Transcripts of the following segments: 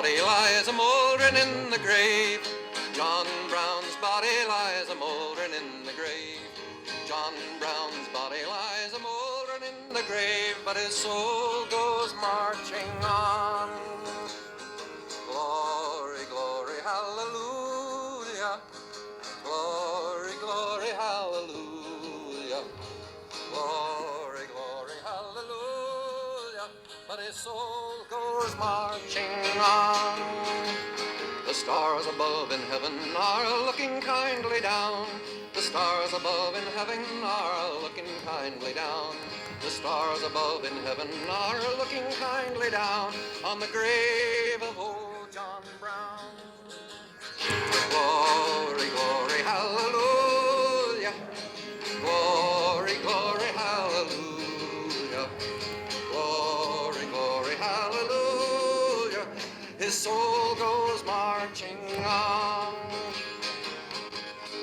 body lies a mouldering in the grave. John Brown's body lies a mouldering in the grave. John Brown's body lies a mouldering in the grave, but his soul goes marching on. Glory, glory, hallelujah. Glory, glory, hallelujah. Glory, glory, hallelujah. But his soul goes marching on. The stars above in heaven are looking kindly down. The stars above in heaven are looking kindly down. The stars above in heaven are looking kindly down on the grave of old John Brown. Glory, glory, hallelujah. Glory, glory, hallelujah. Glory, glory, hallelujah. His soul goes marching on.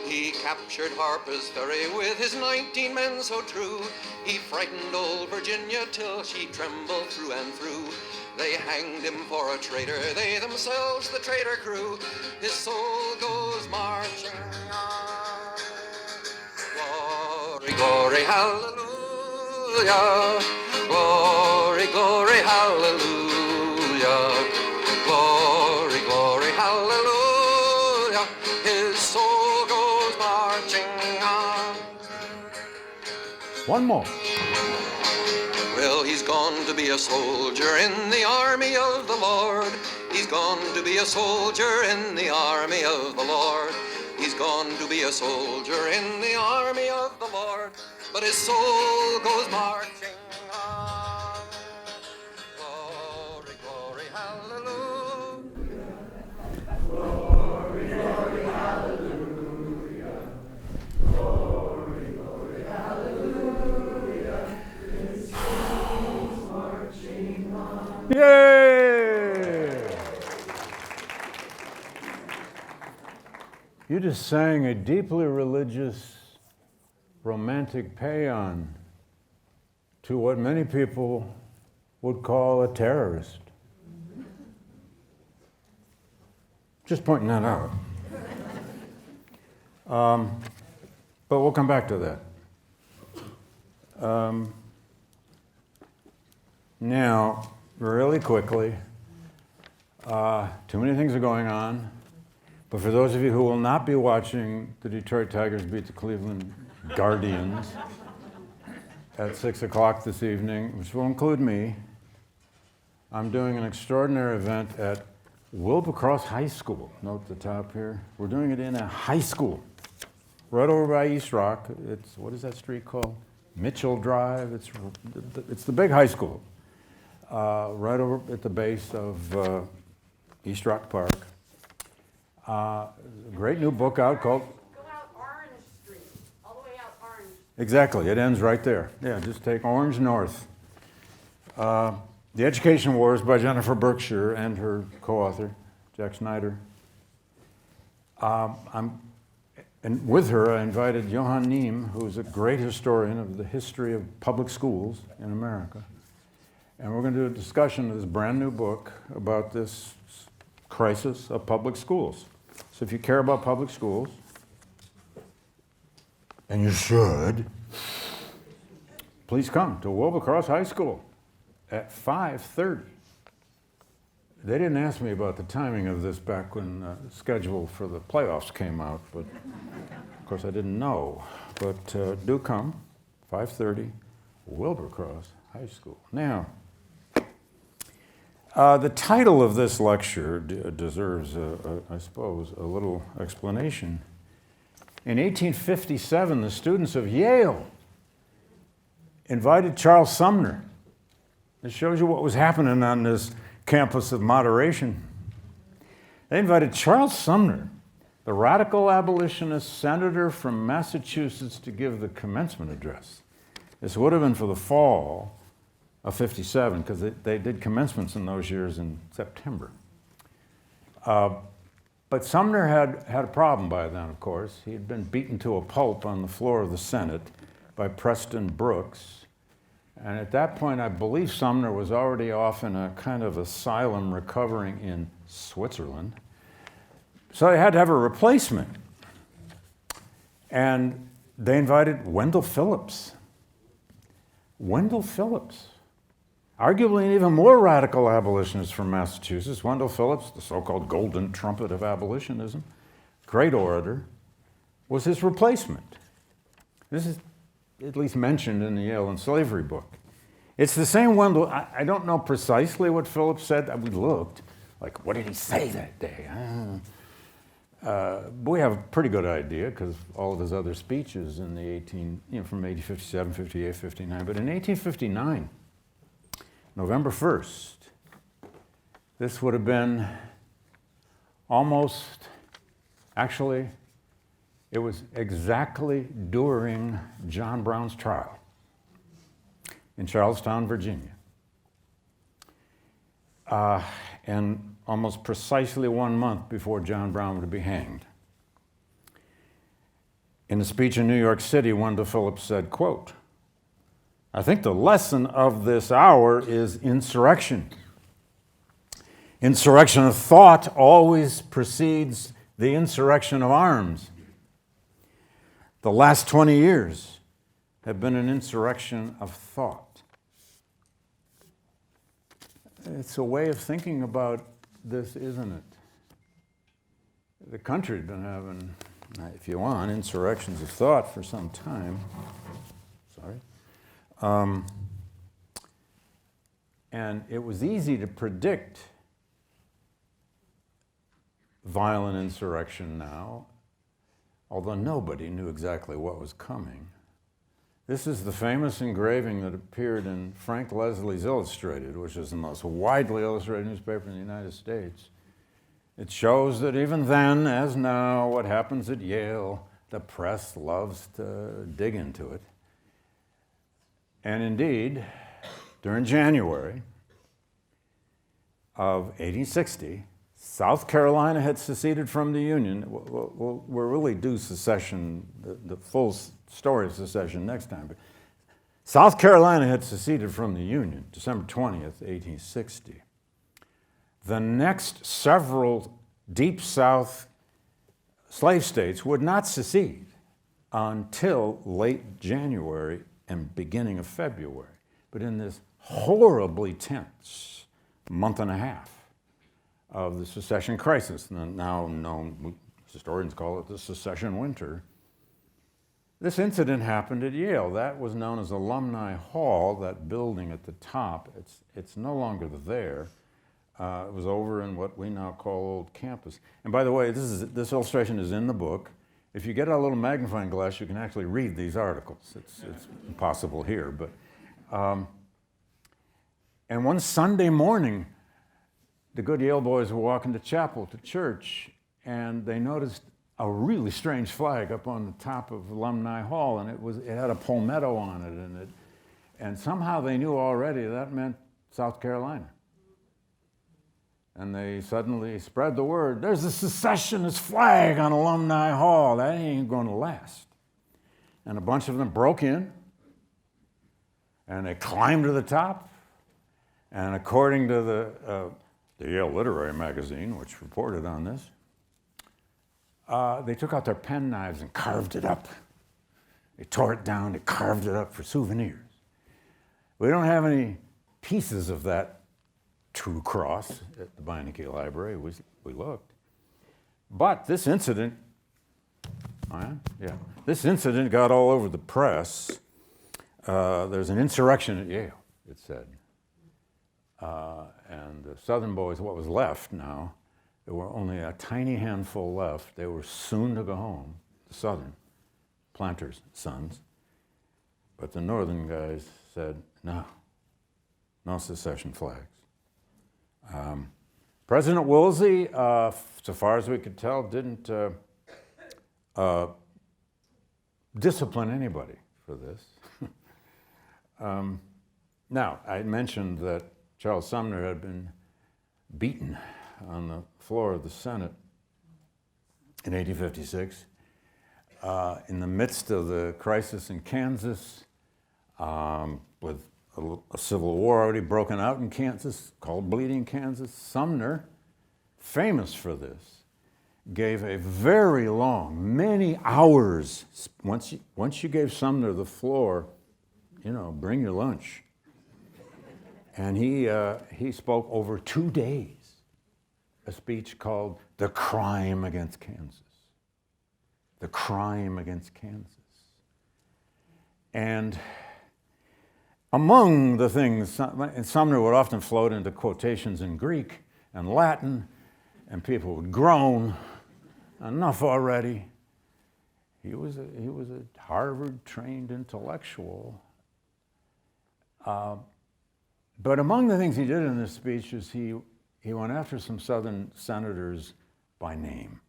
He captured Harper's Ferry with his 19 men so true. He frightened old Virginia till she trembled through and through. They hanged him for a traitor, they themselves the traitor crew. His soul goes marching on. Glory, glory, hallelujah. Glory, glory, hallelujah. Glory, glory, hallelujah. His soul goes marching on. One more. Well, he's gone to be a soldier in the army of the Lord. He's gone to be a soldier in the army of the Lord. He's gone to be a soldier in the army of the Lord. But his soul goes marching on. Glory, glory, hallelujah. Glory, glory, hallelujah. Glory, glory, hallelujah. His soul's marching on. Yay! You just sang a deeply religious, romantic paean to what many people would call a terrorist. Just pointing that out. But we'll come back to that. Now, really quickly, too many things are going on. But for those of you who will not be watching the Detroit Tigers beat the Cleveland Guardians at 6 o'clock this evening, which will include me, I'm doing an extraordinary event at Wilbercross High School. Note the top here. We're doing it in a high school, right over by East Rock. It's, what is that street called? Mitchell Drive. It's the big high school, right over at the base of East Rock Park. A great new book out called... Go out Orange Street, all the way out Orange. Exactly, it ends right there. Yeah, just take Orange North. The Education Wars by Jennifer Berkshire and her co-author, Jack Snyder. And with her, I invited Johann Neem, who's a great historian of the history of public schools in America. And we're going to do a discussion of this brand new book about this crisis of public schools. So if you care about public schools, and you should, please come to Wilbercross High School at 5:30. They didn't ask me about the timing of this back when the schedule for the playoffs came out, but of course I didn't know. But do come, 5:30, Wilbercross High School. Now, the title of this lecture deserves, I suppose, a little explanation. In 1857, the students of Yale invited Charles Sumner. It shows you what was happening on this campus of moderation. They invited Charles Sumner, the radical abolitionist senator from Massachusetts, to give the commencement address. This would have been for the fall of 57, because they did commencements in those years in September. But Sumner had a problem by then, of course. He had been beaten to a pulp on the floor of the Senate by Preston Brooks. And at that point, I believe Sumner was already off in a kind of asylum recovering in Switzerland. So they had to have a replacement. And they invited Wendell Phillips. Wendell Phillips, arguably an even more radical abolitionist from Massachusetts. Wendell Phillips, the so-called golden trumpet of abolitionism, great orator, was his replacement. This is at least mentioned in the Yale and Slavery book. It's the same Wendell. I don't know precisely what Phillips said. We looked, like, what did he say that day? But we have a pretty good idea because all of his other speeches in the from 1857, 58, 59. But in 1859, November 1st, this would have been almost, actually, it was exactly during John Brown's trial in Charlestown, Virginia. And almost precisely 1 month before John Brown would be hanged. In a speech in New York City, Wendell Phillips said, quote, "I think the lesson of this hour is insurrection. Insurrection of thought always precedes the insurrection of arms. The last 20 years have been an insurrection of thought." It's a way of thinking about this, isn't it? The country had been having, if you want, insurrections of thought for some time. Sorry. And it was easy to predict violent insurrection now, although nobody knew exactly what was coming. This is the famous engraving that appeared in Frank Leslie's Illustrated, which is the most widely illustrated newspaper in the United States. It shows that even then, as now, what happens at Yale, the press loves to dig into it. And indeed, during January of 1860, South Carolina had seceded from the Union. We'll really do secession, the full story of secession next time. But South Carolina had seceded from the Union, December 20th, 1860. The next several Deep South slave states would not secede until late January and beginning of February. But in this horribly tense month and a half of the secession crisis, now known, historians call it the secession winter, this incident happened at Yale. That was known as Alumni Hall, that building at the top. It's no longer there. It was over in what we now call Old Campus. And by the way, this illustration is in the book. If you get a little magnifying glass, you can actually read these articles. It's impossible here. But and one Sunday morning, the good Yale boys were walking to chapel, to church, and they noticed a really strange flag up on the top of Alumni Hall, and it had a palmetto on it, and somehow they knew already that meant South Carolina. And they suddenly spread the word, there's a secessionist flag on Alumni Hall, that ain't going to last. And a bunch of them broke in, and they climbed to the top, and according to the Yale Literary Magazine, which reported on this, they took out their penknives and carved it up. They tore it down, they carved it up for souvenirs. We don't have any pieces of that true cross at the Beinecke Library. We looked. But this incident, this incident got all over the press. There's an insurrection at Yale, it said. And the Southern boys, what was left now, there were only a tiny handful left. They were soon to go home, the Southern planters' sons. But the Northern guys said, no secession flags. President Woolsey, so far as we could tell, didn't discipline anybody for this. Now, I mentioned that Charles Sumner had been beaten on the floor of the Senate in 1856 in the midst of the crisis in Kansas, with a civil war already broken out in Kansas called Bleeding Kansas. Sumner famous for this, gave a very long, many hours, once you gave Sumner the floor, bring your lunch. And he spoke over 2 days, a speech called The Crime Against Kansas. The Crime Against Kansas. And among the things, and Sumner would often float into quotations in Greek and Latin, and people would groan, enough already. He was a Harvard-trained intellectual. But among the things he did in this speech is he went after some Southern senators by name.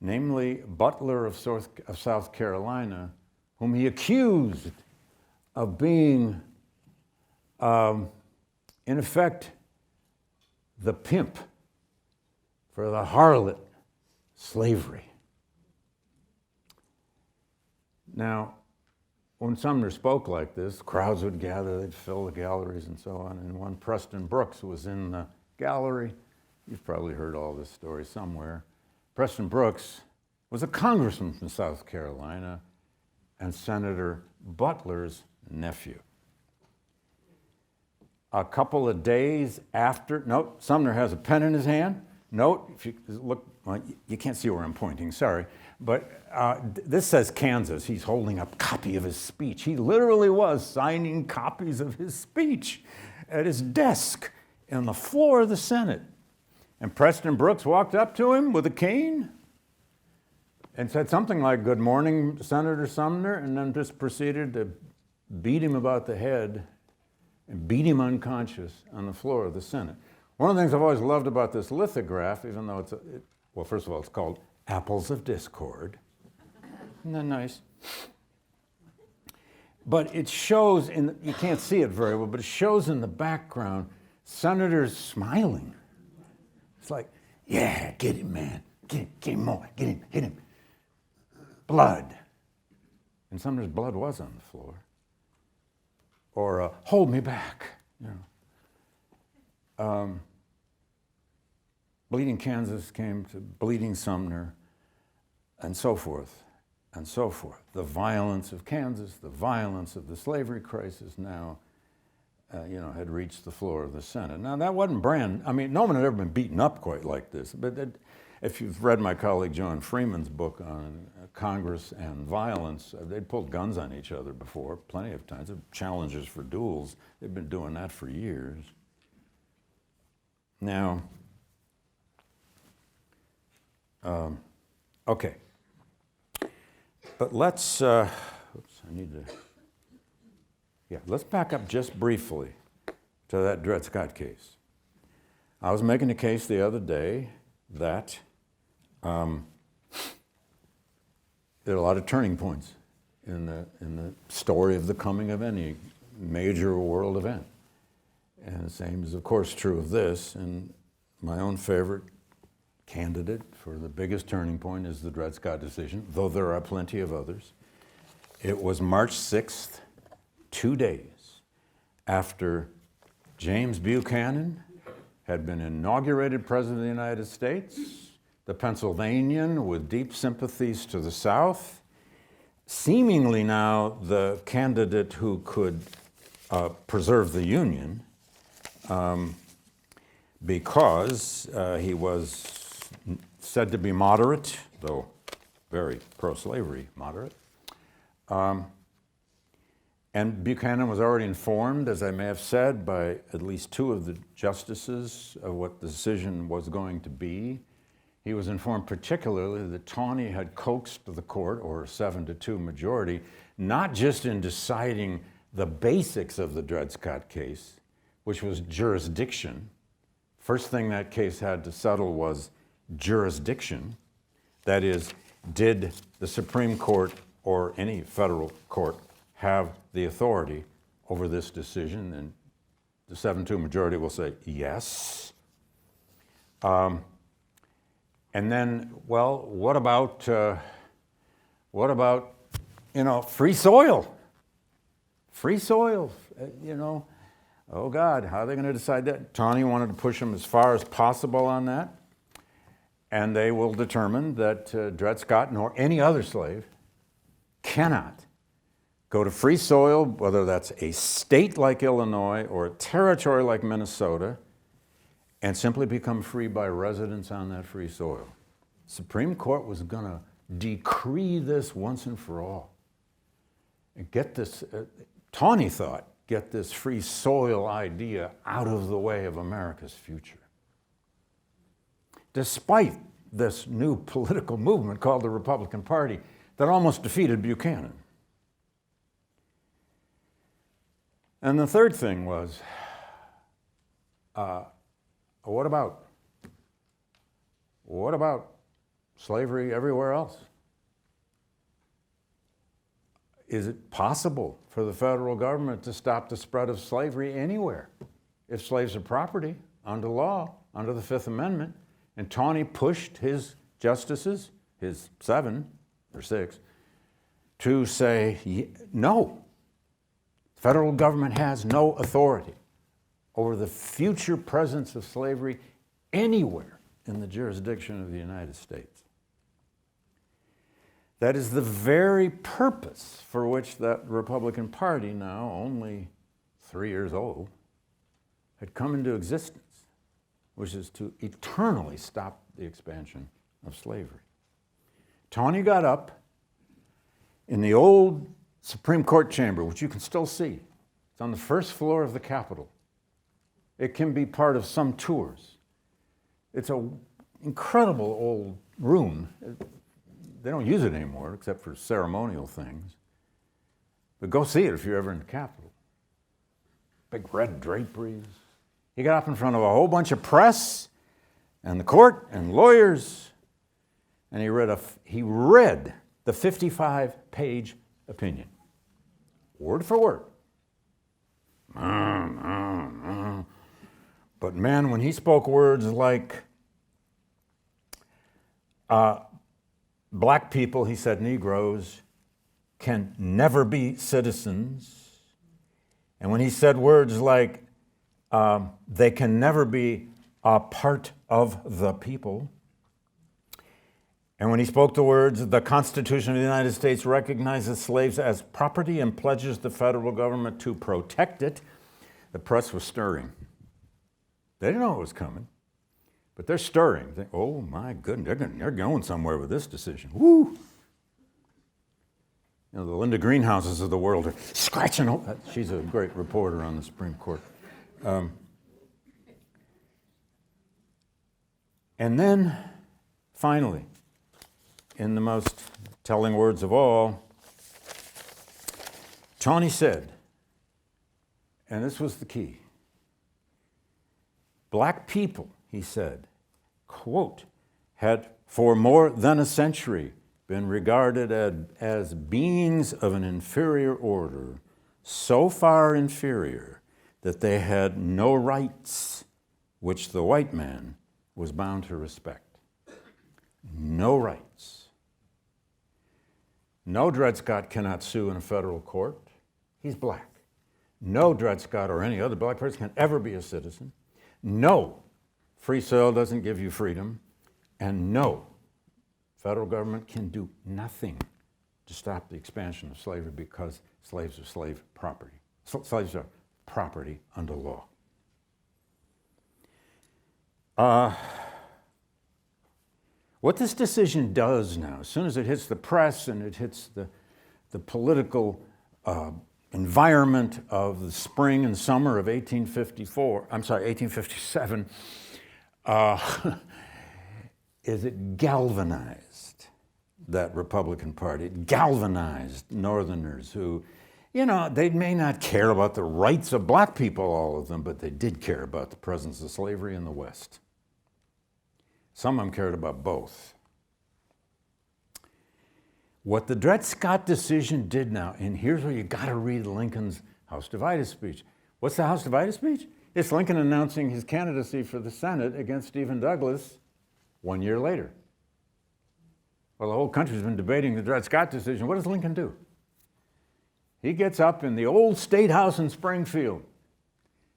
Namely, Butler of South Carolina, whom he accused of being, in effect, the pimp for the harlot slavery. Now, when Sumner spoke like this, crowds would gather, they'd fill the galleries and so on, and one Preston Brooks was in the gallery. You've probably heard all this story somewhere. Preston Brooks was a congressman from South Carolina and Senator Butler's nephew. A couple of days after, Sumner has a pen in his hand. Note, if you look, well, you can't see where I'm pointing, sorry, but this says Kansas. He's holding up a copy of his speech. He literally was signing copies of his speech at his desk on the floor of the Senate. And Preston Brooks walked up to him with a cane and said something like, "Good morning, Senator Sumner," and then just proceeded to beat him about the head and beat him unconscious on the floor of the Senate. One of the things I've always loved about this lithograph, even though well, first of all, it's called Apples of Discord. Isn't that nice? But it shows, you can't see it very well, but it shows in the background senators smiling. It's like, yeah, get him, man. Get him more. Get him, hit him. Blood. And Sumner's blood was on the floor. Or hold me back, Bleeding Kansas came to Bleeding Sumner, and so forth, and so forth. The violence of Kansas, the violence of the slavery crisis now, had reached the floor of the Senate. Now, that wasn't no one had ever been beaten up quite like this, but if you've read my colleague John Freeman's book on Congress and violence, they'd pulled guns on each other before, plenty of times. Challenges for duels. They've been doing that for years. Now, okay. But let's, let's back up just briefly to that Dred Scott case. I was making a case the other day that there are a lot of turning points in the story of the coming of any major world event. And the same is, of course, true of this. And my own favorite candidate for the biggest turning point is the Dred Scott decision, though there are plenty of others. It was March 6th, 2 days after James Buchanan had been inaugurated President of the United States, the Pennsylvanian with deep sympathies to the South, seemingly now the candidate who could preserve the Union, because he was said to be moderate, though very pro-slavery moderate. And Buchanan was already informed, as I may have said, by at least two of the justices of what the decision was going to be. He was informed particularly that Taney had coaxed the court, or a 7-2 majority, not just in deciding the basics of the Dred Scott case, which was jurisdiction. First thing that case had to settle was jurisdiction. That is, did the Supreme Court or any federal court have the authority over this decision? And the 7-2 majority will say yes. And then, well, what about free soil? Free soil, Oh God, how are they going to decide that? Tawney wanted to push them as far as possible on that. And they will determine that Dred Scott nor any other slave cannot go to free soil, whether that's a state like Illinois or a territory like Minnesota, and simply become free by residence on that free soil. The Supreme Court was going to decree this once and for all. And get this, Tawney thought, get this free soil idea out of the way of America's future. Despite this new political movement called the Republican Party that almost defeated Buchanan. And the third thing was, what about slavery everywhere else? Is it possible for the federal government to stop the spread of slavery anywhere if slaves are property under law, under the Fifth Amendment? And Tawney pushed his justices, his 7 or 6, to say, no, the federal government has no authority over the future presence of slavery anywhere in the jurisdiction of the United States. That is the very purpose for which that Republican Party, now only 3 years old, had come into existence, which is to eternally stop the expansion of slavery. Tawney got up in the old Supreme Court chamber, which you can still see. It's on the first floor of the Capitol. It can be part of some tours. It's an incredible old room. They don't use it anymore except for ceremonial things. But go see it if you're ever in the Capitol. Big red draperies. He got up in front of a whole bunch of press and the court and lawyers, and he read the 55-page opinion, word for word. But man, when he spoke words like black people, he said Negroes, can never be citizens. And when he said words like they can never be a part of the people. And when he spoke the words, the Constitution of the United States recognizes slaves as property and pledges the federal government to protect it, the press was stirring. They didn't know it was coming, but they're stirring. They, oh my goodness, they're going somewhere with this decision. Woo! You know, the Linda Greenhouses of the world are scratching. She's a great reporter on the Supreme Court. And then, finally, in the most telling words of all, Tawney said, and this was the key, black people, he said, quote, had for more than a century been regarded as beings of an inferior order, so far inferior that they had no rights which the white man was bound to respect. No rights. No, Dred Scott cannot sue in a federal court. He's black. No, Dred Scott or any other black person can ever be a citizen. No, free soil doesn't give you freedom. And no, federal government can do nothing to stop the expansion of slavery because slaves are slave property. Slaves are property under law. What this decision does now, as soon as it hits the press and it hits the political environment of the spring and summer of 1857, is it galvanized that Republican Party. It galvanized Northerners who, you know, they may not care about the rights of black people, all of them, but they did care about the presence of slavery in the West. Some of them cared about both. What the Dred Scott decision did now, and here's where you got to read Lincoln's House Divided speech. What's the House Divided speech? It's Lincoln announcing his candidacy for the Senate against Stephen Douglas 1 year later. Well, the whole country's been debating the Dred Scott decision. What does Lincoln do? He gets up in the old State House in Springfield,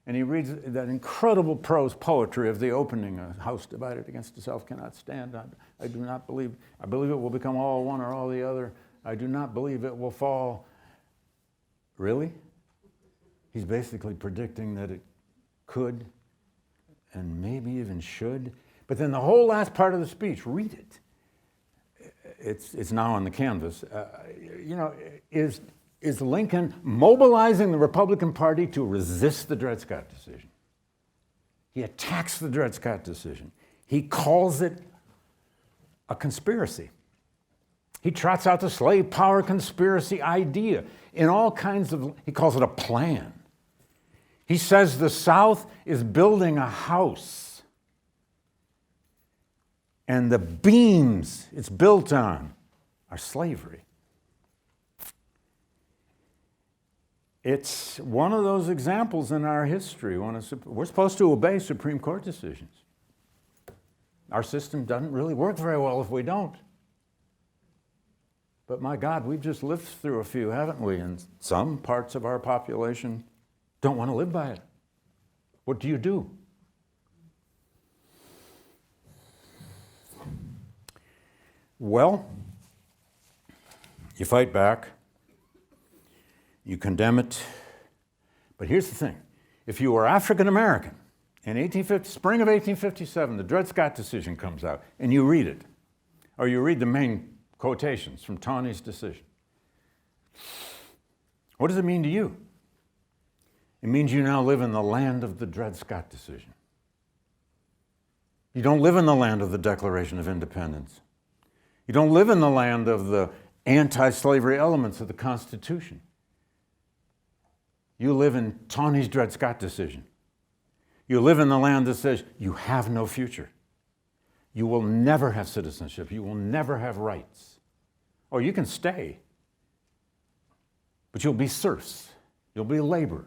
And he reads that incredible prose poetry of the opening, a house divided against itself cannot stand. I do not believe, I believe it will become all one or all the other. I do not believe it will fall. Really? He's basically predicting that it could and maybe even should. But then the whole last part of the speech, read it. It's now on the canvas. Is Lincoln mobilizing the Republican Party to resist the Dred Scott decision. He attacks the Dred Scott decision. He calls it a conspiracy. He trots out the slave power conspiracy idea in all kinds of, he calls it a plan. He says the South is building a house, and the beams it's built on are slavery. It's one of those examples in our history. We're supposed to obey Supreme Court decisions. Our system doesn't really work very well if we don't. But my God, we've just lived through a few, haven't we? And some parts of our population don't want to live by it. What do you do? Well, you fight back. You condemn it. But here's the thing. If you were African American in spring of 1857, the Dred Scott decision comes out, and you read it, or you read the main quotations from Taney's decision, what does it mean to you? It means you now live in the land of the Dred Scott decision. You don't live in the land of the Declaration of Independence. You don't live in the land of the anti-slavery elements of the Constitution. You live in Taney's Dred Scott decision. You live in the land that says you have no future. You will never have citizenship. You will never have rights. Or you can stay, but you'll be serfs. You'll be labor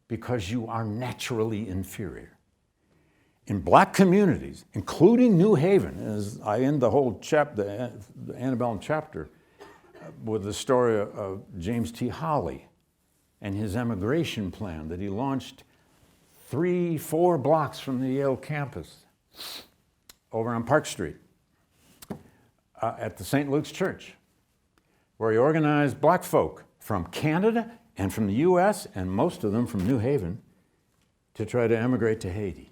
because you are naturally inferior. In black communities, including New Haven, as I end the whole chapter, the antebellum chapter, with the story of James T. Holly and his emigration plan that he launched 3-4 blocks from the Yale campus over on Park Street at the St. Luke's Church, where he organized black folk from Canada and from the US, and most of them from New Haven, to try to emigrate to Haiti.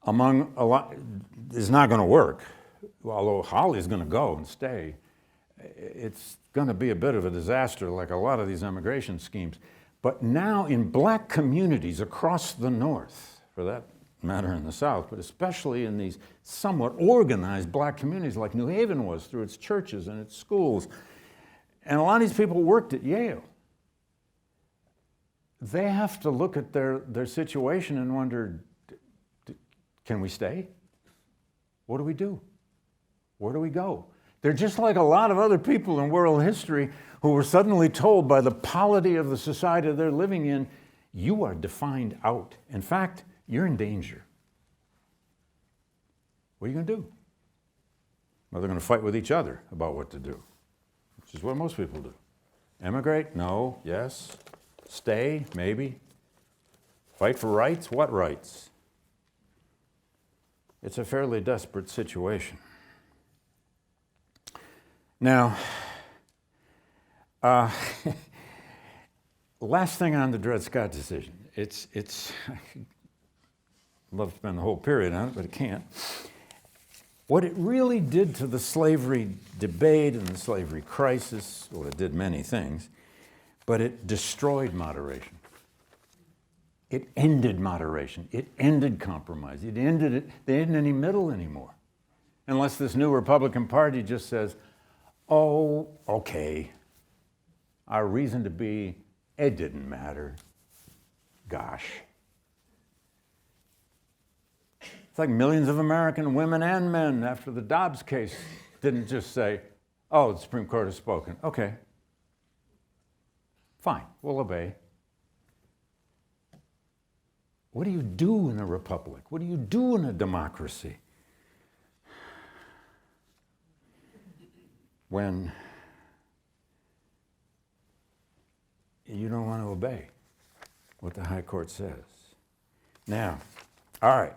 Among a lot, it's not going to work, although Holly's going to go and stay. It's going to be a bit of a disaster, like a lot of these immigration schemes. But now in black communities across the North, for that matter in the South, but especially in these somewhat organized black communities like New Haven was through its churches and its schools, and a lot of these people worked at Yale. They have to look at their situation and wonder, can we stay? What do we do? Where do we go? They're just like a lot of other people in world history who were suddenly told by the polity of the society they're living in, you are defined out. In fact, you're in danger. What are you going to do? Well, they're going to fight with each other about what to do, which is what most people do. Emigrate? No. Yes. Stay? Maybe. Fight for rights? What rights? It's a fairly desperate situation. Now, last thing on the Dred Scott decision. I'd love to spend the whole period on it, but I can't. What it really did to the slavery debate and the slavery crisis, well, it did many things, but it destroyed moderation. It ended moderation. It ended compromise. There isn't any middle anymore. Unless this new Republican Party just says, oh, okay, our reason to be, it didn't matter. Gosh. It's like millions of American women and men after the Dobbs case didn't just say, oh, the Supreme Court has spoken. Okay, fine, we'll obey. What do you do in a republic? What do you do in a democracy when you don't want to obey what the high court says. Now, all right,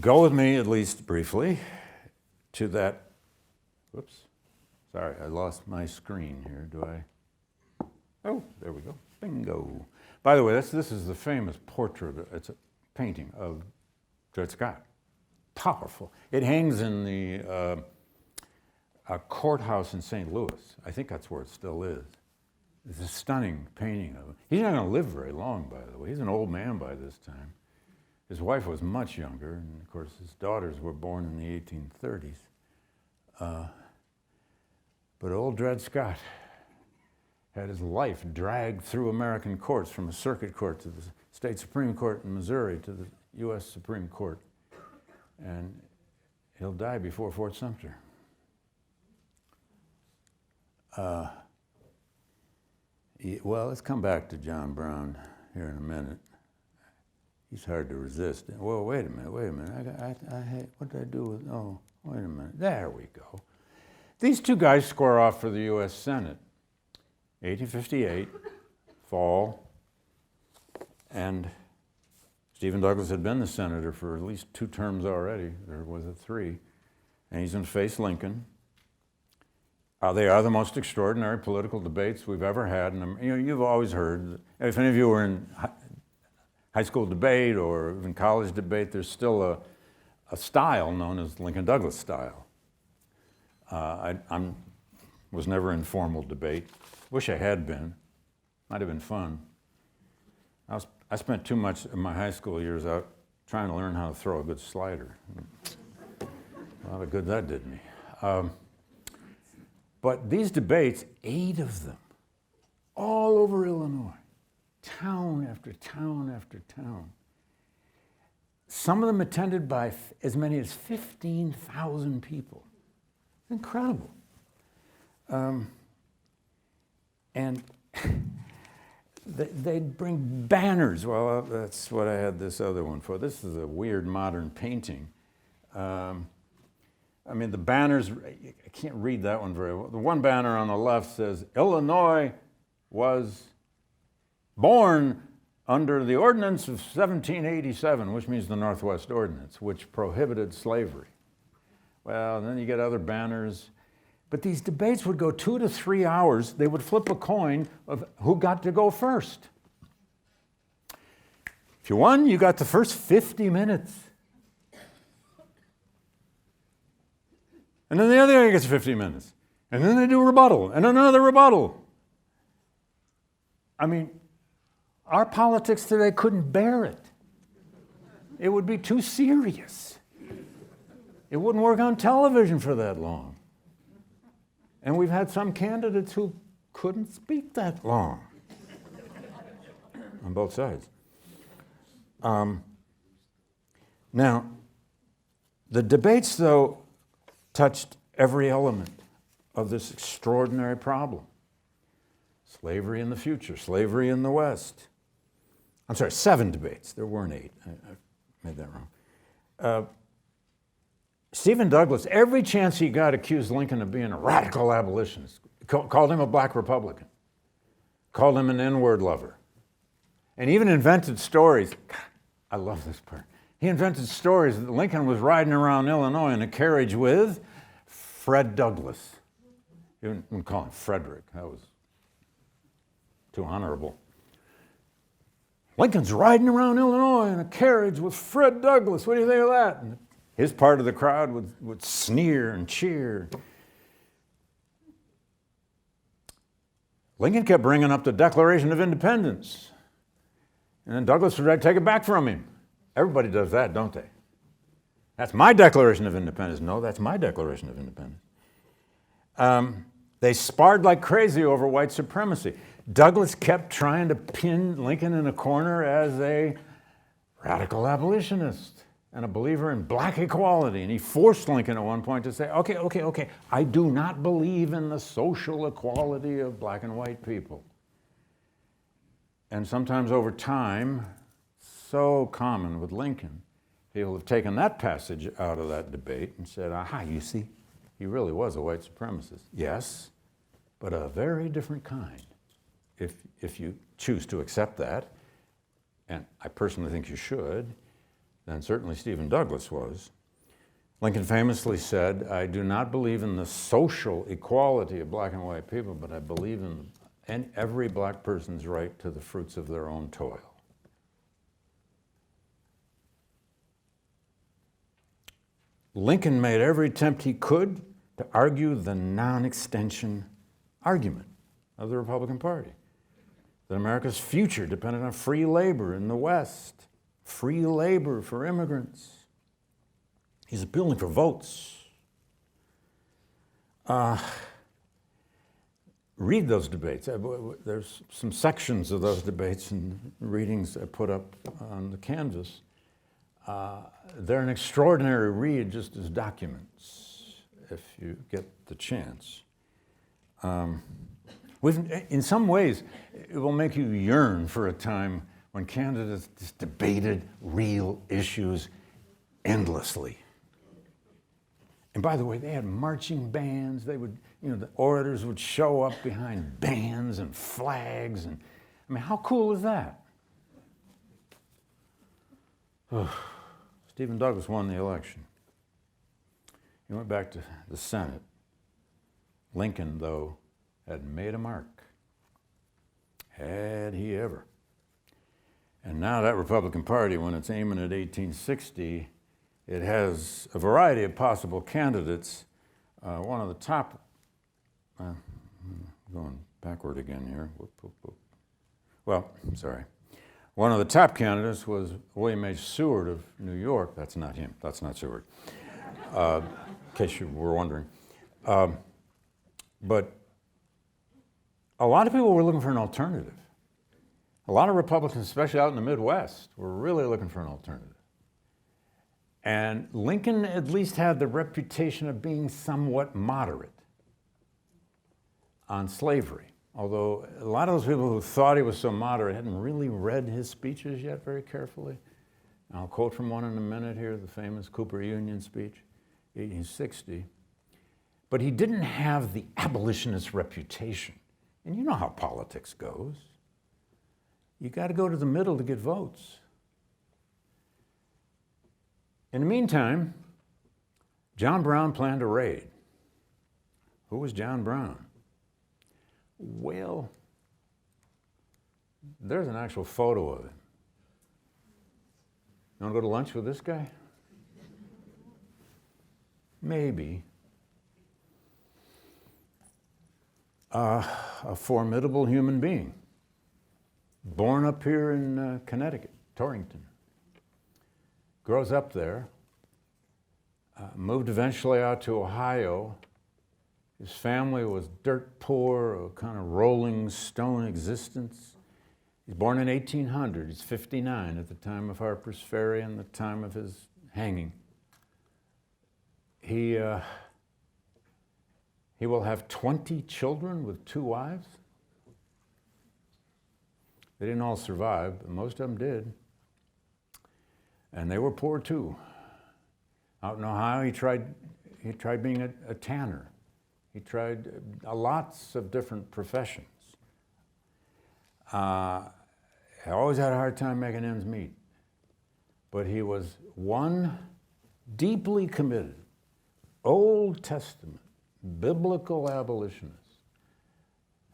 go with me at least briefly to that, whoops, sorry, I lost my screen here, do I? Oh, there we go, bingo. By the way, this is the famous portrait, it's a painting of Dred Scott. Powerful. It hangs in the courthouse in St. Louis. I think that's where it still is. It's a stunning painting of him. He's not going to live very long, by the way. He's an old man by this time. His wife was much younger, and of course his daughters were born in the 1830s. But old Dred Scott had his life dragged through American courts, from a circuit court to the state Supreme Court in Missouri to the U.S. Supreme Court. And he'll die before Fort Sumter. Well, let's come back to John Brown here in a minute. He's hard to resist. Well, wait a minute. What did I do with, oh, wait a minute. There we go. These two guys square off for the U.S. Senate. 1858, fall, and Stephen Douglas had been the senator for at least 2 terms already, or was it 3, and he's going to face Lincoln. They are the most extraordinary political debates we've ever had, and you've always heard, if any of you were in high school debate or even college debate, there's still a style known as Lincoln-Douglas style. I was never in formal debate. Wish I had been. Might have been fun. I spent too much of my high school years out trying to learn how to throw a good slider. A lot of good that did me. But these debates, 8 of them, all over Illinois, town after town after town. Some of them attended by as many as 15,000 people. Incredible. And they'd bring banners. Well, that's what I had this other one for. This is a weird modern painting. I mean, the banners, I can't read that one very well. The one banner on the left says, Illinois was born under the Ordinance of 1787, which means the Northwest Ordinance, which prohibited slavery. Well, and then you get other banners. But these debates would go 2 to 3 hours. They would flip a coin of who got to go first. If you won, you got the first 50 minutes. And then the other guy gets 50 minutes. And then they do a rebuttal, and another rebuttal. I mean, our politics today couldn't bear it. It would be too serious. It wouldn't work on television for that long. And we've had some candidates who couldn't speak that long on both sides. Now, the debates, though, touched every element of this extraordinary problem. Slavery in the future, slavery in the West. I'm sorry, 7 debates. There weren't 8. I made that wrong. Stephen Douglas, every chance he got, accused Lincoln of being a radical abolitionist, called him a black Republican, called him an N-word lover, and even invented stories. I love this part. He invented stories that Lincoln was riding around Illinois in a carriage with Fred Douglass. He wouldn't call him Frederick. That was too honorable. Lincoln's riding around Illinois in a carriage with Fred Douglass. What do you think of that? And his part of the crowd would sneer and cheer. Lincoln kept bringing up the Declaration of Independence. And then Douglas would take it back from him. Everybody does that, don't they? That's my Declaration of Independence. No, that's my Declaration of Independence. They sparred like crazy over white supremacy. Douglas kept trying to pin Lincoln in a corner as a radical abolitionist and a believer in black equality. And he forced Lincoln at one point to say, okay, I do not believe in the social equality of black and white people. And sometimes over time, so common with Lincoln, people have taken that passage out of that debate and said, aha, you see, he really was a white supremacist. Yes, but a very different kind. if you choose to accept that, and I personally think you should, then certainly Stephen Douglas was. Lincoln famously said, "I do not believe in the social equality of black and white people, but I believe in every black person's right to the fruits of their own toil." Lincoln made every attempt he could to argue the non-extension argument of the Republican Party, that America's future depended on free labor in the West, free labor for immigrants. He's appealing for votes. Read those debates. There's some sections of those debates and readings I put up on the canvas. They're an extraordinary read just as documents, if you get the chance. In some ways, it will make you yearn for a time when candidates just debated real issues endlessly. And by the way, they had marching bands. They would, the orators would show up behind bands and flags. And I mean, how cool is that? Stephen Douglas won the election. He went back to the Senate. Lincoln, though, had made a mark. Had he ever? And now that Republican Party, when it's aiming at 1860, it has a variety of possible candidates. One of the top, going backward again here. Well, sorry. One of the top candidates was William H. Seward of New York. That's not him. That's not Seward, in case you were wondering. But a lot of people were looking for an alternative. A lot of Republicans, especially out in the Midwest, were really looking for an alternative. And Lincoln at least had the reputation of being somewhat moderate on slavery. Although a lot of those people who thought he was so moderate hadn't really read his speeches yet very carefully. And I'll quote from one in a minute here, the famous Cooper Union speech, 1860. But he didn't have the abolitionist reputation. And you know how politics goes. You got to go to the middle to get votes. In the meantime, John Brown planned a raid. Who was John Brown? Well, there's an actual photo of him. You want to go to lunch with this guy? Maybe. A formidable human being, born up here in Connecticut, Torrington. Grows up there, moved eventually out to Ohio. His family was dirt poor, a kind of rolling stone existence. He's born in 1800. He's 59 at the time of Harper's Ferry and the time of his hanging. He will have 20 children with 2 wives. They didn't all survive, but most of them did. And they were poor too. Out in Ohio, he tried being a tanner. He tried lots of different professions. He always had a hard time making ends meet. But he was one deeply committed, Old Testament, biblical abolitionist.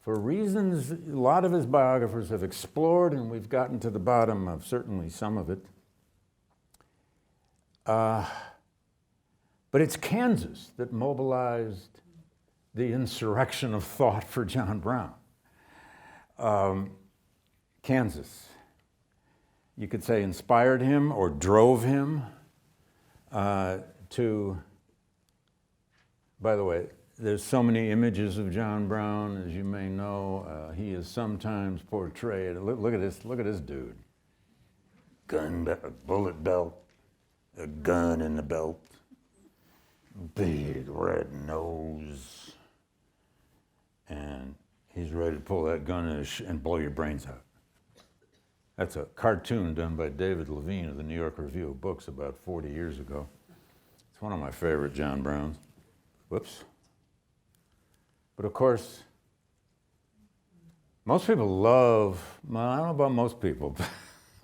For reasons a lot of his biographers have explored, and we've gotten to the bottom of certainly some of it. But it's Kansas that mobilized the insurrection of thought for John Brown. Kansas, you could say, inspired him or drove him to, by the way, there's so many images of John Brown, as you may know. He is sometimes portrayed, look at this dude. Bullet belt, a gun in the belt, big red nose, and he's ready to pull that gun and blow your brains out. That's a cartoon done by David Levine of the New York Review of Books about 40 years ago. It's one of my favorite John Browns. Whoops. But of course, Most people love, well, I don't know about most people, but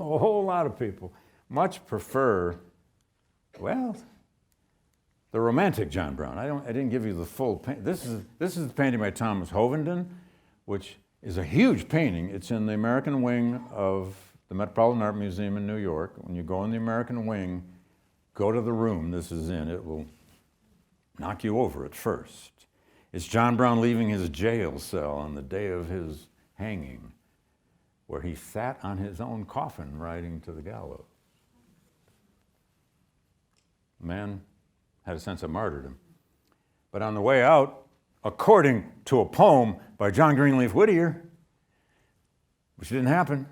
a whole lot of people much prefer, well, the romantic John Brown. I didn't give you the full painting. This is the painting by Thomas Hovenden, which is a huge painting. It's in the American wing of the Metropolitan Art Museum in New York. When you go in the American wing, go to the room this is in. It will knock you over at first. It's John Brown leaving his jail cell on the day of his hanging, where he sat on his own coffin riding to the gallows. The man had a sense of martyrdom. But on the way out, according to a poem by John Greenleaf Whittier, which didn't happen,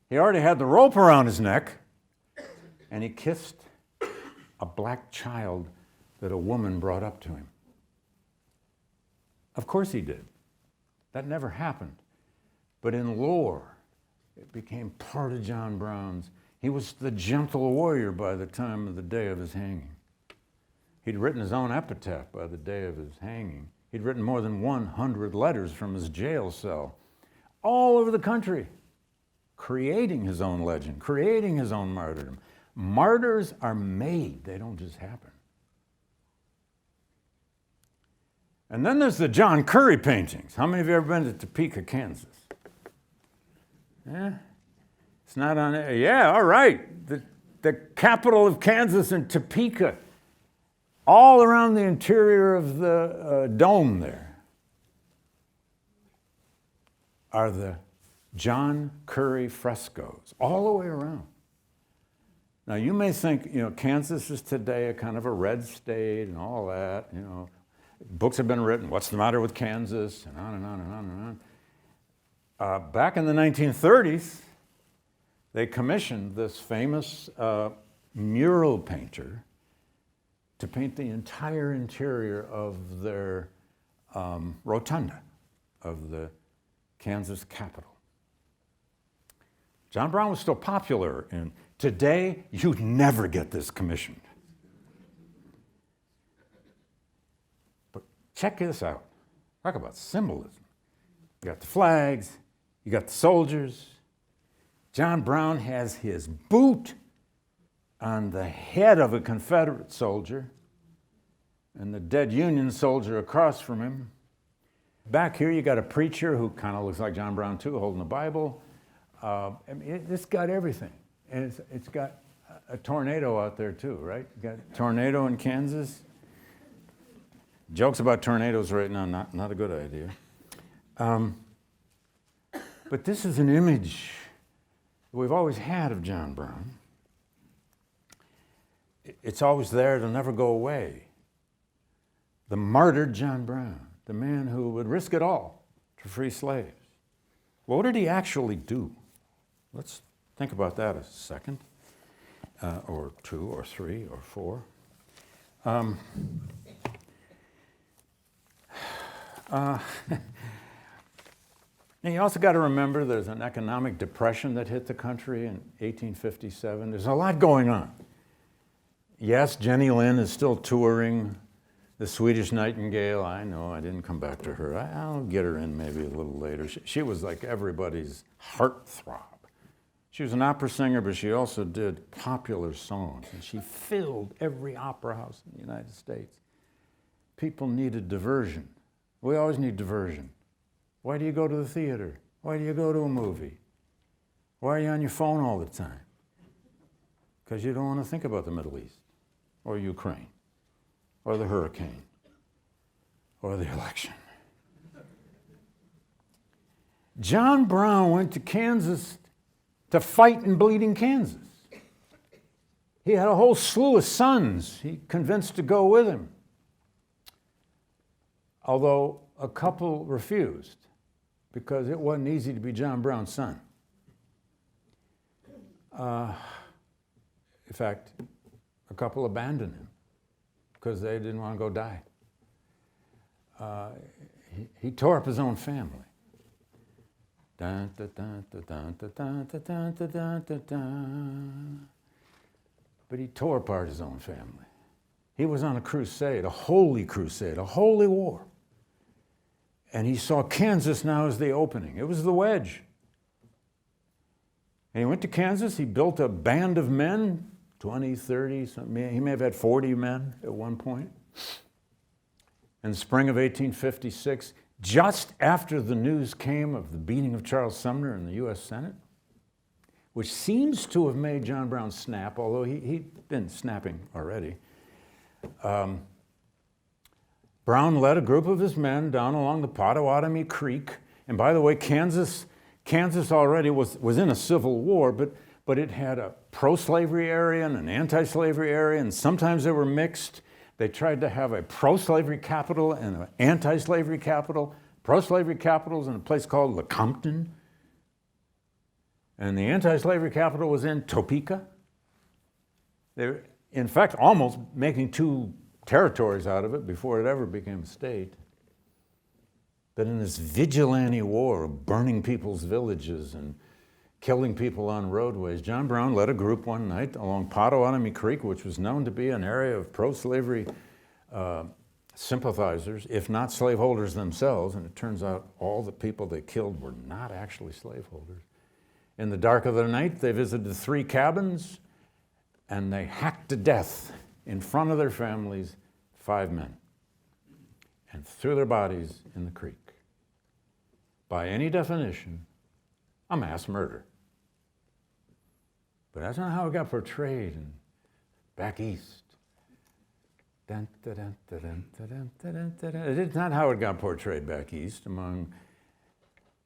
he already had the rope around his neck, and he kissed a black child that a woman brought up to him. Of course he did. That never happened. But in lore, it became part of John Brown's. He was the gentle warrior by the time of the day of his hanging. He'd written his own epitaph by the day of his hanging. He'd written more than 100 letters from his jail cell all over the country, creating his own legend, creating his own martyrdom. Martyrs are made, they don't just happen. And then there's the John Curry paintings. How many of you have ever been to Topeka, Kansas? Yeah? It's not on there. Yeah, all right. The capital of Kansas and Topeka, all around the interior of the dome there, are the John Curry frescoes, all the way around. Now, you may think, Kansas is today a kind of a red state and all that, Books have been written, what's the matter with Kansas, and on and on and on and on. Back in the 1930s, they commissioned this famous mural painter to paint the entire interior of their rotunda of the Kansas Capitol. John Brown was still popular, and today you'd never get this commissioned. But check this out. Talk about symbolism. You got the flags, you got the soldiers. John Brown has his boot on the head of a Confederate soldier and the dead Union soldier across from him. Back here you got a preacher who kind of looks like John Brown too, holding the Bible. It's got everything. And it's got a tornado out there too, right? You got a tornado in Kansas. Jokes about tornadoes right now, not a good idea. But this is an image we've always had of John Brown. It's always there, it'll never go away. The martyred John Brown, the man who would risk it all to free slaves. Well, what did he actually do? Let's think about that a second, or two, or three, or four. And you also got to remember there's an economic depression that hit the country in 1857. There's a lot going on. Yes, Jenny Lind is still touring the Swedish Nightingale. I know, I didn't come back to her. I'll get her in maybe a little later. She was like everybody's heartthrob. She was an opera singer, but she also did popular songs, and she filled every opera house in the United States. People needed diversion. We always need diversion. Why do you go to the theater? Why do you go to a movie? Why are you on your phone all the time? Because you don't want to think about the Middle East, or Ukraine, or the hurricane, or the election. John Brown went to Kansas to fight in bleeding Kansas. He had a whole slew of sons he convinced to go with him, although a couple refused because it wasn't easy to be John Brown's son. In fact, a couple abandoned him because they didn't want to go die. He tore up his own family. Dun, dun, dun, dun, dun, dun, dun, dun, dun, dun, dun. But he tore apart his own family. He was on a crusade, a holy war. And he saw Kansas now as the opening. It was the wedge. And he went to Kansas. He built a band of men, 20, 30, he may have had 40 men at one point. In the spring of 1856, just after the news came of the beating of Charles Sumner in the U.S. Senate, which seems to have made John Brown snap, although he'd been snapping already. Brown led a group of his men down along the Pottawatomie Creek. And by the way, Kansas already was in a civil war, but it had a pro-slavery area and an anti-slavery area, and sometimes they were mixed. They tried to have a pro-slavery capital and an anti-slavery capital. Pro-slavery capital was in a place called Lecompton, and the anti-slavery capital was in Topeka. They were, in fact, almost making two territories out of it before it ever became a state. But in this vigilante war of burning people's villages and killing people on roadways, John Brown led a group one night along Pottawatomie Creek, which was known to be an area of pro-slavery sympathizers, if not slaveholders themselves, and it turns out all the people they killed were not actually slaveholders. In the dark of the night, they visited 3 cabins, and they hacked to death in front of their families 5 men and threw their bodies in the creek. By any definition, a mass murder. But that's not how it got portrayed back east. It's not how it got portrayed back east among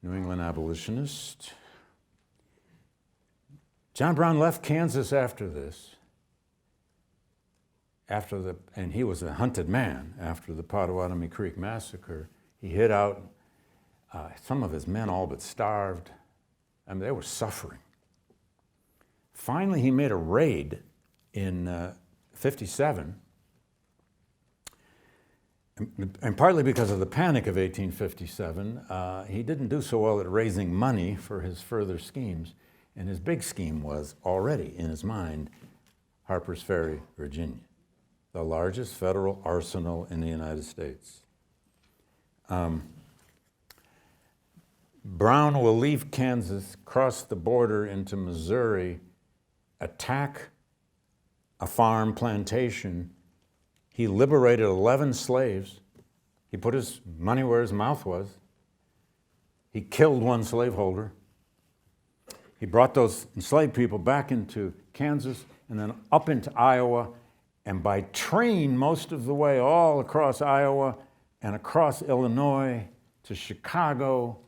New England abolitionists. John Brown left Kansas after this, and he was a hunted man after the Pottawatomie Creek Massacre. He hid out. Some of his men all but starved. I mean, they were suffering. Finally, he made a raid in 57, and partly because of the Panic of 1857, he didn't do so well at raising money for his further schemes, and his big scheme was already in his mind Harper's Ferry, Virginia, the largest federal arsenal in the United States. Brown will leave Kansas, cross the border into Missouri, attack a farm plantation. He liberated 11 slaves. He put his money where his mouth was. He killed 1 slaveholder. He brought those enslaved people back into Kansas and then up into Iowa, and by train most of the way all across Iowa and across Illinois to Chicago,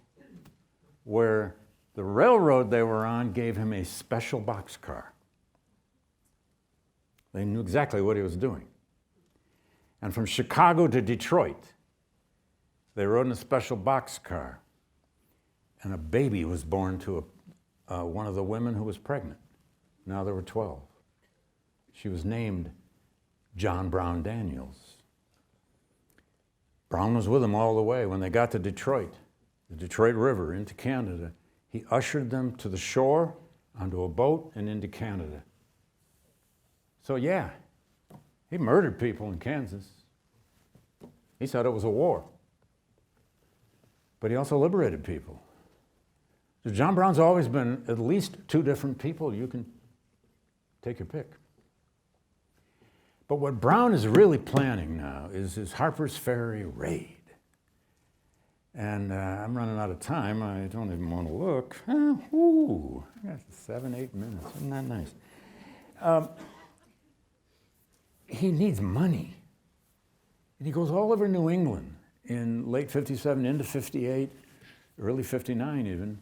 where the railroad they were on gave him a special boxcar. They knew exactly what he was doing. And from Chicago to Detroit, they rode in a special boxcar, and a baby was born to one of the women who was pregnant. Now there were 12. She was named John Brown Daniels. Brown was with them all the way. When they got to Detroit, the Detroit River, into Canada, he ushered them to the shore, onto a boat, and into Canada. So yeah, he murdered people in Kansas. He said it was a war. But he also liberated people. So John Brown's always been at least 2 different people. You can take your pick. But what Brown is really planning now is his Harper's Ferry raid. And I'm running out of time. I don't even want to look. I got 7, 8 minutes. Isn't that nice? He needs money. And he goes all over New England in late 57 into 58, early 59 even,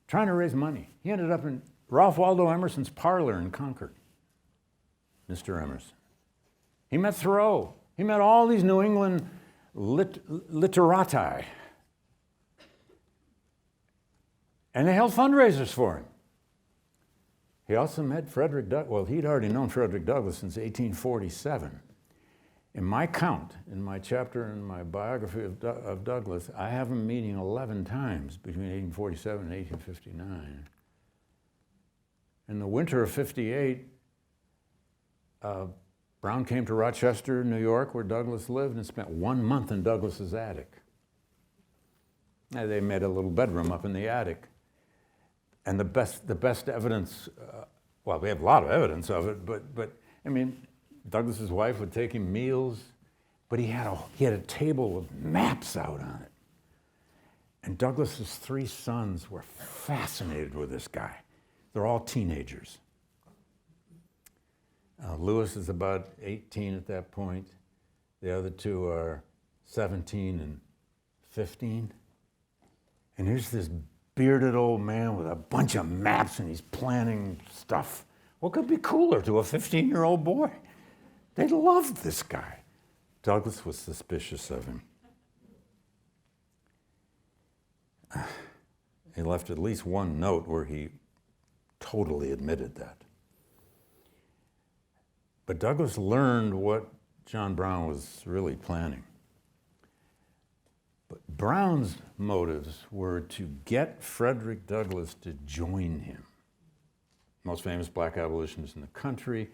trying to raise money. He ended up in Ralph Waldo Emerson's parlor in Concord, Mr. Emerson. He met Thoreau. He met all these New England literati. And they held fundraisers for him. He also met Frederick Douglass. Well, he'd already known Frederick Douglass since 1847. In my count, in my chapter in my biography of Douglass, I have him meeting 11 times between 1847 and 1859. In the winter of 58, Brown came to Rochester, New York, where Douglass lived, and spent 1 month in Douglass's attic. They made a little bedroom up in the attic. And the best evidence, well, we have a lot of evidence of it, but I mean, Douglas's wife would take him meals, but he had a table with maps out on it. And Douglas's 3 sons were fascinated with this guy. They're all teenagers. Lewis is about 18 at that point. The other 2 are 17 and 15. And here's this bearded old man with a bunch of maps, and he's planning stuff. What could be cooler to a 15-year-old boy? They loved this guy. Douglas was suspicious of him. He left at least one note where he totally admitted that. But Douglas learned what John Brown was really planning. But Brown's motives were to get Frederick Douglass to join him, most famous black abolitionist in the country,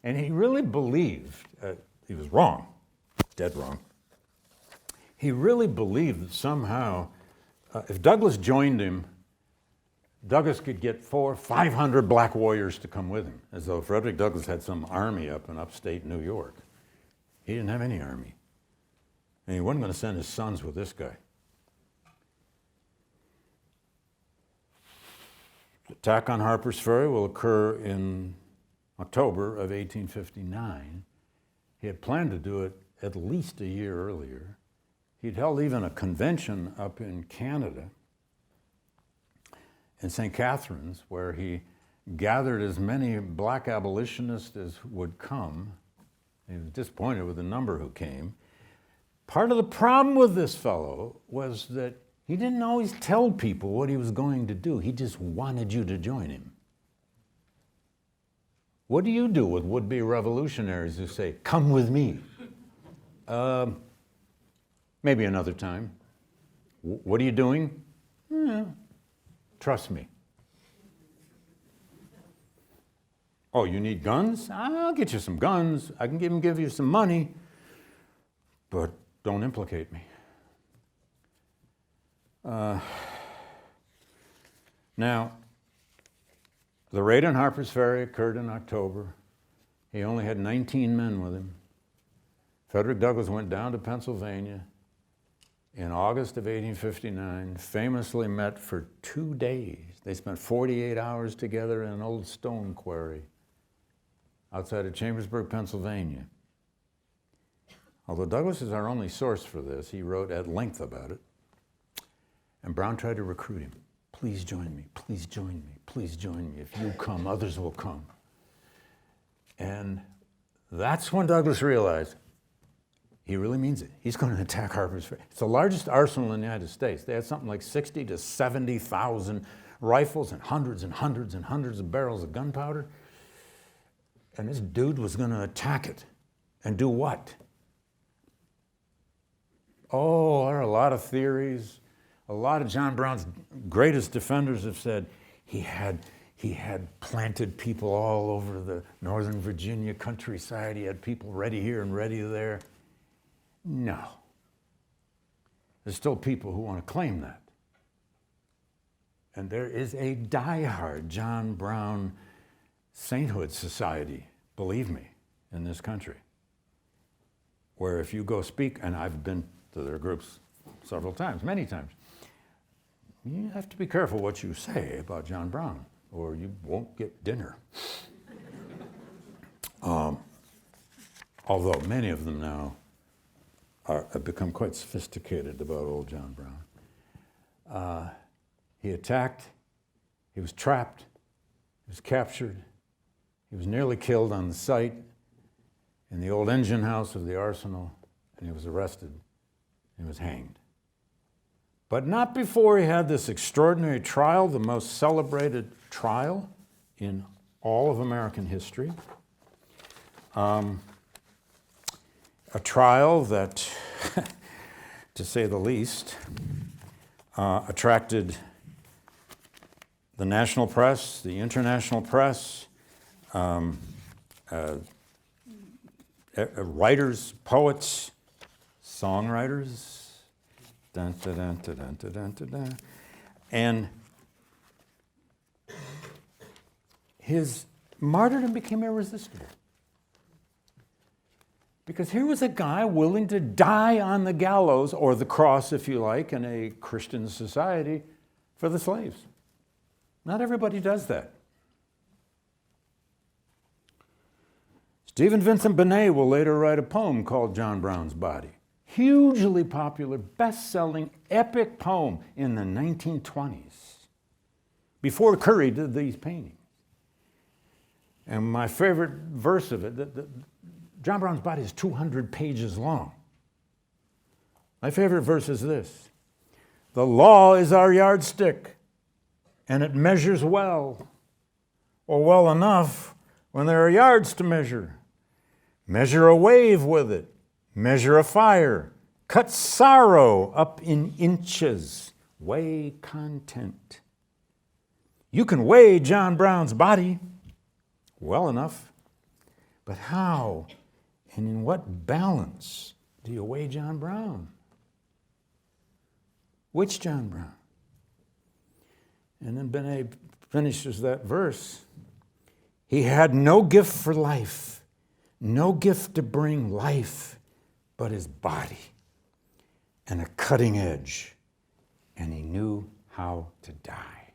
and he really believed, he was wrong, dead wrong, he really believed that somehow if Douglass joined him, Douglass could get 500 black warriors to come with him, as though Frederick Douglass had some army up in upstate New York. He didn't have any army. And he wasn't going to send his sons with this guy. The attack on Harper's Ferry will occur in October of 1859. He had planned to do it at least a year earlier. He'd held even a convention up in Canada, in St. Catharines, where he gathered as many black abolitionists as would come. He was disappointed with the number who came. Part of the problem with this fellow was that he didn't always tell people what he was going to do. He just wanted you to join him. What do you do with would-be revolutionaries who say, "Come with me"? Maybe another time. What are you doing? Trust me. Oh, you need guns? I'll get you some guns. I can even give you some money, but don't implicate me. Now, the raid on Harper's Ferry occurred in October. He only had 19 men with him. Frederick Douglass went down to Pennsylvania in August of 1859, famously met for 2 days. They spent 48 hours together in an old stone quarry outside of Chambersburg, Pennsylvania. Although Douglass is our only source for this, he wrote at length about it. And Brown tried to recruit him. Please join me, please join me, please join me. If you come, others will come. And that's when Douglass realized he really means it. He's going to attack Harper's Ferry. It's the largest arsenal in the United States. They had something like 60 to 70,000 rifles and hundreds and hundreds and hundreds of barrels of gunpowder. And this dude was going to attack it. And do what? Oh, there are a lot of theories. A lot of John Brown's greatest defenders have said he had planted people all over the Northern Virginia countryside. He had people ready here and ready there. No. There's still people who want to claim that. And there is a diehard John Brown sainthood society, believe me, in this country, where if you go speak, and I've been to their groups several times, many times, you have to be careful what you say about John Brown, or you won't get dinner. Although many of them now have become quite sophisticated about old John Brown. He attacked, he was trapped, he was captured, he was nearly killed on the site in the old engine house of the arsenal, and he was arrested and was hanged. But not before he had this extraordinary trial, the most celebrated trial in all of American history. A trial that, to say the least, attracted the national press, the international press, writers, poets, songwriters, Dun, dun, dun, dun, dun, dun, dun, dun, dun. And his martyrdom became irresistible. Because here was a guy willing to die on the gallows, or the cross, if you like, in a Christian society, for the slaves. Not everybody does that. Stephen Vincent Benet will later write a poem called John Brown's Body. Hugely popular, best-selling, epic poem in the 1920s, before Curry did these paintings. And my favorite verse of it, John Brown's Body is 200 pages long. My favorite verse is this: "The law is our yardstick, and it measures well, or well enough when there are yards to measure. Measure a wave with it, measure a fire, cut sorrow up in inches, weigh content. You can weigh John Brown's body well enough, but how and in what balance do you weigh John Brown? Which John Brown?" And then Benet finishes that verse. "He had no gift for life, no gift to bring life, but his body and a cutting edge, and he knew how to die."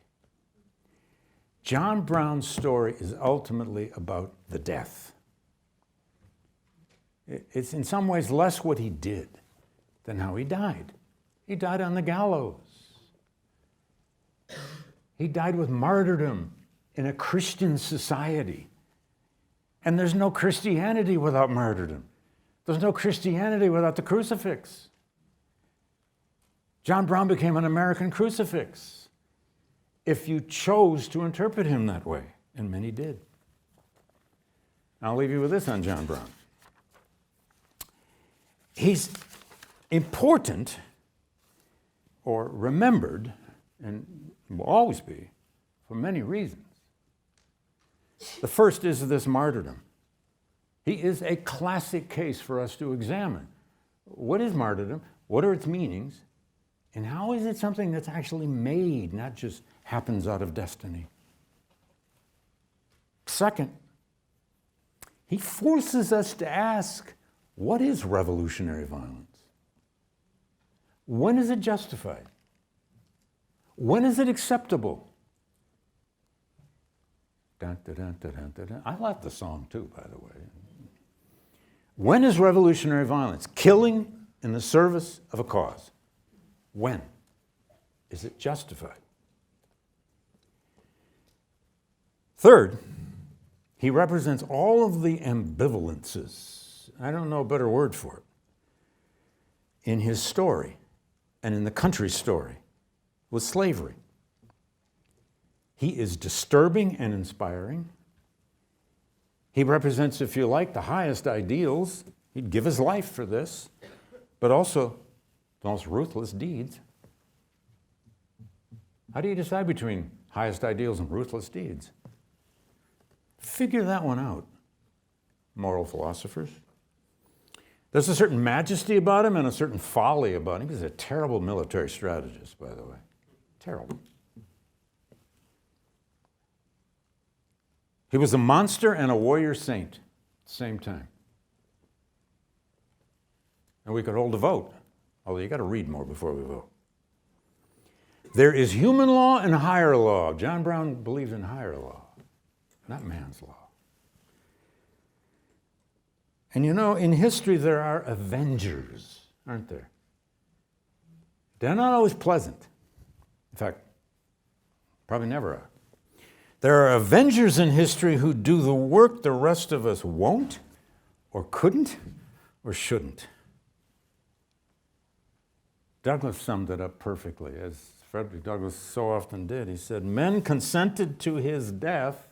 John Brown's story is ultimately about the death. It's in some ways less what he did than how he died. He died on the gallows. He died with martyrdom in a Christian society. And there's no Christianity without martyrdom. There's no Christianity without the crucifix. John Brown became an American crucifix if you chose to interpret him that way, and many did. I'll leave you with this on John Brown. He's important, or remembered, and will always be, for many reasons. The first is this martyrdom. He is a classic case for us to examine. What is martyrdom? What are its meanings? And how is it something that's actually made, not just happens out of destiny? Second, he forces us to ask, what is revolutionary violence? When is it justified? When is it acceptable? Dun, dun, dun, dun, dun, dun, dun. I like the song too, by the way. When is revolutionary violence? Killing in the service of a cause. When is it justified? Third, he represents all of the ambivalences, I don't know a better word for it, in his story and in the country's story with slavery. He is disturbing and inspiring. He represents, if you like, the highest ideals. He'd give his life for this, but also the most ruthless deeds. How do you decide between highest ideals and ruthless deeds? Figure that one out, moral philosophers. There's a certain majesty about him and a certain folly about him. He's a terrible military strategist, by the way. Terrible. He was a monster and a warrior saint at the same time. And we could hold a vote, although you got to read more before we vote. There is human law and higher law. John Brown believes in higher law, not man's law. And you know, in history there are avengers, aren't there? They're not always pleasant. In fact, probably never are. There are avengers in history who do the work the rest of us won't, or couldn't, or shouldn't. Douglass summed it up perfectly, as Frederick Douglass so often did. He said, "Men consented to his death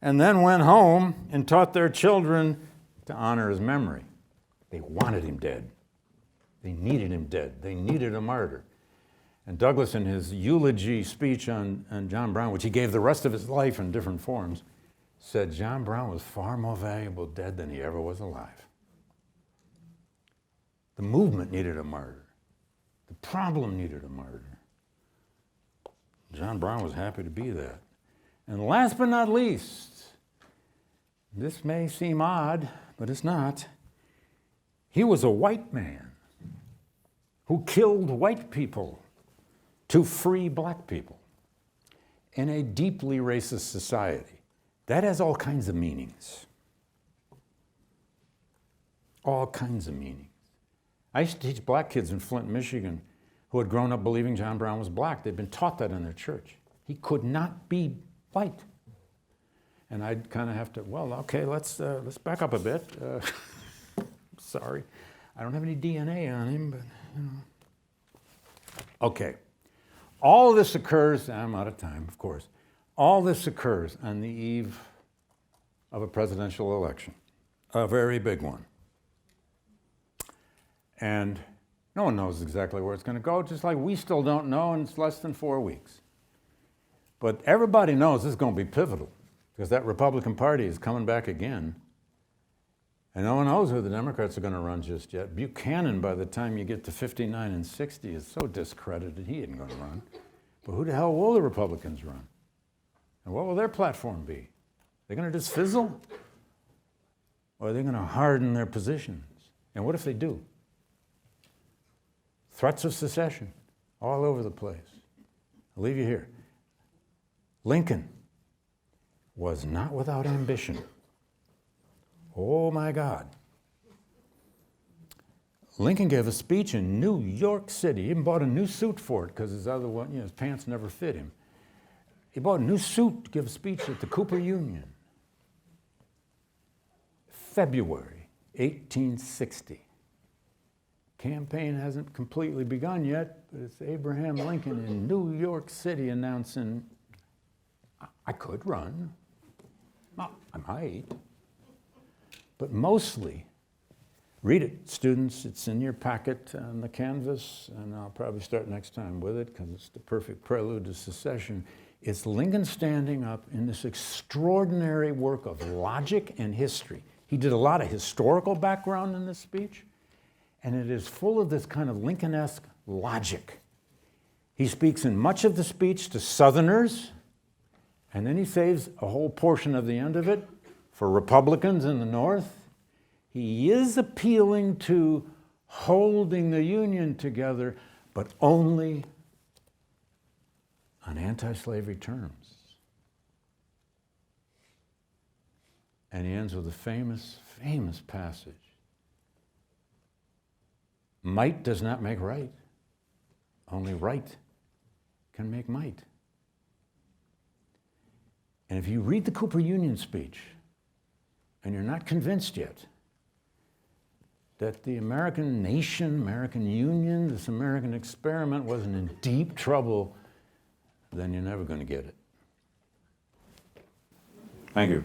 and then went home and taught their children to honor his memory." They wanted him dead. They needed him dead. They needed a martyr. And Douglass, in his eulogy speech on John Brown, which he gave the rest of his life in different forms, said John Brown was far more valuable dead than he ever was alive. The movement needed a martyr. The problem needed a martyr. John Brown was happy to be that. And last but not least, this may seem odd, but it's not. He was a white man who killed white people to free black people in a deeply racist society. That has all kinds of meanings. All kinds of meanings. I used to teach black kids in Flint, Michigan, who had grown up believing John Brown was black. They'd been taught that in their church. He could not be white. And I'd kind of have to, well, okay, let's back up a bit. Sorry, I don't have any DNA on him, but, you know. Okay, all this occurs, I'm out of time, of course. All this occurs on the eve of a presidential election, a very big one. And no one knows exactly where it's going to go, just like we still don't know, and it's less than 4 weeks. But everybody knows this is going to be pivotal, because that Republican Party is coming back again. And no one knows who the Democrats are going to run just yet. Buchanan, by the time you get to 59 and 60, is so discredited, he isn't going to run. But who the hell will the Republicans run? And what will their platform be? They're going to just fizzle? Or are they going to harden their positions? And what if they do? Threats of secession all over the place. I'll leave you here. Lincoln was not without ambition. Oh my God. Lincoln gave a speech in New York City. He even bought a new suit for it because his other one, his pants never fit him. He bought a new suit to give a speech at the Cooper Union. February 1860. Campaign hasn't completely begun yet, but it's Abraham Lincoln in New York City announcing, I could run. Well, I might. But mostly, read it, students. It's in your packet on the canvas, and I'll probably start next time with it because it's the perfect prelude to secession. It's Lincoln standing up in this extraordinary work of logic and history. He did a lot of historical background in this speech, and it is full of this kind of Lincoln-esque logic. He speaks in much of the speech to Southerners, and then he saves a whole portion of the end of it for Republicans in the North. He is appealing to holding the Union together, but only on anti-slavery terms. And he ends with a famous, famous passage. Might does not make right. Only right can make might. And if you read the Cooper Union speech, and you're not convinced yet that the American nation, American Union, this American experiment wasn't in deep trouble, then you're never going to get it. Thank you.